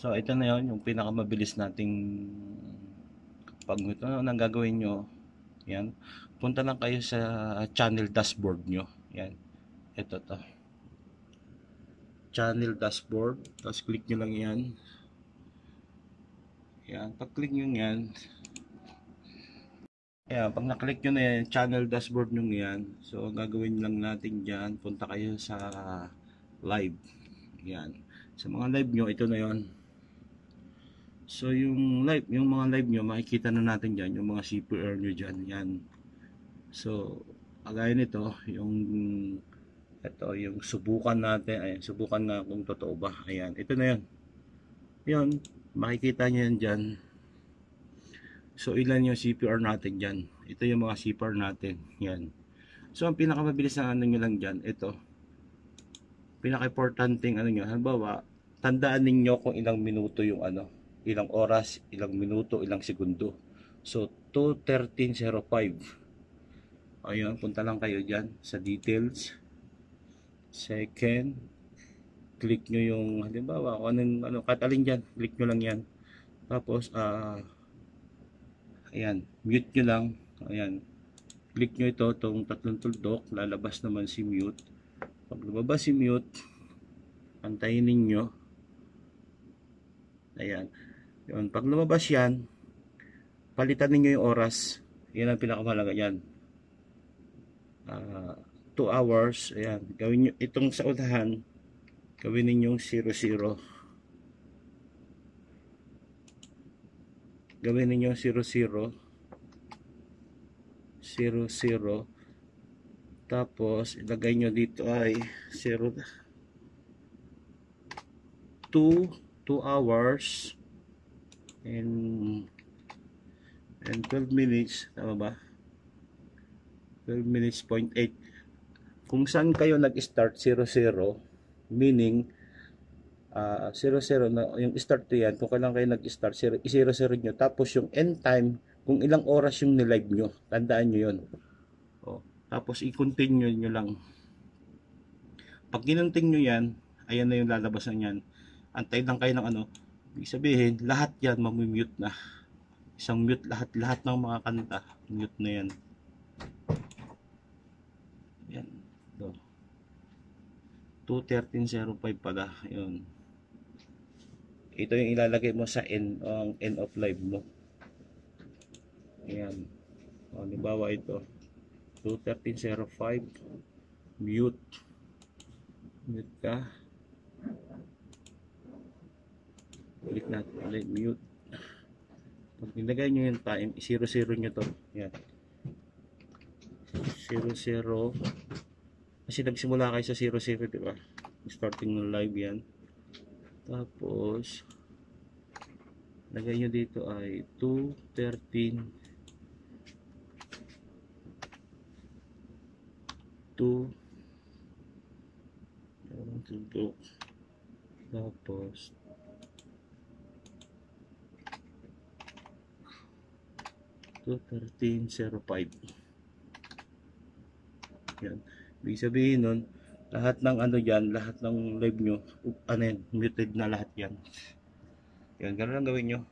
So ito na yon, yung pinakamabilis nating pag ito nang gagawin nyo. Yan, punta lang kayo sa channel dashboard nyo. Yan, ito to, channel dashboard, tapos click nyo lang yan. Yan, pag click nyo yan, ayan, pag na-click nyo na yan, channel dashboard nyo yan, so gagawin lang natin dyan, punta kayo sa live. Yan, sa mga live nyo, ito na yon. So yung live, yung mga live nyo, makikita na natin dyan, yung mga CPR nyo dyan. Yan, so kagaya nito, ito yung subukan natin. Ayan, subukan nga kung totoo ba. Ayan, ito na yan. Yun, makikita nyo yan dyan. So ilan yung CPR natin dyan. Ito yung mga CPR natin. Yan. So ang pinakamabilis na ano nyo lang dyan, ito, pinaka-importanting ano nyo, halimbawa, tandaan ninyo kung ilang minuto yung ano, ilang oras, ilang minuto, ilang segundo. So 2:13:05. Ayun, punta lang kayo dyan sa details, second, click nyo yung halimbawa kung anong ano, kahit alin dyan, click nyo lang yan. Tapos ayan, mute nyo lang. Ayan, click nyo ito, itong tatlong tuldok, lalabas naman si mute. Pag lumabas si mute, pantayin ninyo. Ayan, yun, pag lumabas yan, palitan ninyo yung oras. Yan ang pinakamahalaga yan. 2 hours. Ayan, gawin nyo itong sa unahan, gawin ninyong 00. Gawin ninyong 00. Tapos ilagay nyo dito ay 2 hours and 12 minutes. Tama ba? 12 minutes 0.8. Kung saan kayo nag-start 00, meaning 00 na yung start to yan, kung kailan kayo nag-start, i-00 nyo. Tapos yung end time, kung ilang oras yung nilive nyo, tandaan nyo yun. Tapos i-continue nyo lang. Pag ginunting nyo yan, ayan na yung lalabas na yan. Antay lang kayo ng ano, ibig sabihin, lahat yan mamimute na. Isang mute, lahat ng mga kanta, mute na yan. Yan, ito. 2:13:05 pala, yun. Ito yung ilalagay mo sa end of live mo. Ayan. Halimbawa ito, 2:13:05, mute ka, ulit natin ulit, mute. Pag nilagay nyo yung time, i-00 nyo to. Yan, 00, kasi nagsimula kayo sa 00, diba? Starting ng live yan. Tapos lagay nyo dito ay 2:13 tapos 2:13:05. Yan, ibig sabihin nun, lahat ng ano dyan, lahat ng live nyo, ano yan, muted na lahat yan. Yan, gano'n lang gawin nyo.